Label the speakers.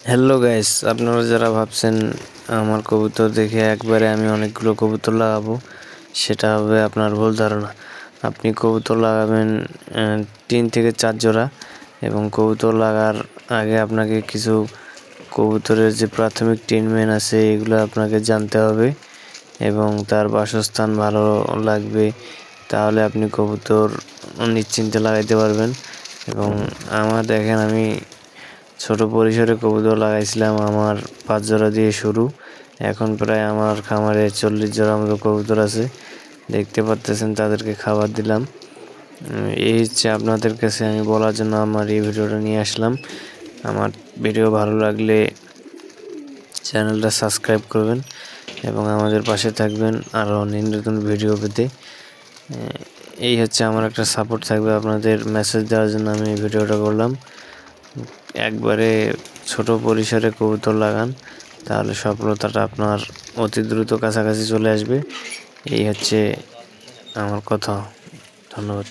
Speaker 1: Hello guys, আপনারা যারা ভাবছেন আমার কবুতর দেখে একবারে আমি অনেকগুলো কবুতর লাগাবো, সেটা হবে আপনার ভুল ধারণা। আপনি কবুতর লাগাবেন 3 থেকে 4 জোড়া, এবং কবুতর লাগার আগে আপনাকে কিছু কবুতরের যে প্রাথমিক ট্রিটমেন্ট আছে এগুলো আপনাকে জানতে হবে, এবং তার বাসস্থান ভালো লাগবে, তাহলে আপনি কবুতর নিশ্চিন্তে লাগাইতে পারবেন। এবং আমার দেখেন, আমি ছোট পরিসরে কবুতর লাগাইছিলাম, আমার 5 জোড়া দিয়ে শুরু। এখন প্রায় আমার খামারে 40 জোড়া মতো কবুতর আছে, দেখতে পাচ্ছেন। তাদেরকে খাবার দিলাম। এই হচ্ছে আপনাদের কাছে আমি বলার জন্য আমার এই ভিডিওটা নিয়ে আসলাম। আমার ভিডিও ভালো লাগলে চ্যানেলটা সাবস্ক্রাইব করবেন এবং আমাদের পাশে থাকবেন আরও নতুন ভিডিও পেতে। এই হচ্ছে আমার একটা সাপোর্ট থাকবে আপনাদের মেসেজ দেওয়ার জন্য আমি এই ভিডিওটা করলাম। একবারে ছোট পরিসরে কবুতর লাগান, তাহলে সফলতাটা আপনার অতি দ্রুত কাছাকাছি চলে আসবে। এই হচ্ছে আমার কথা। ধন্যবাদ।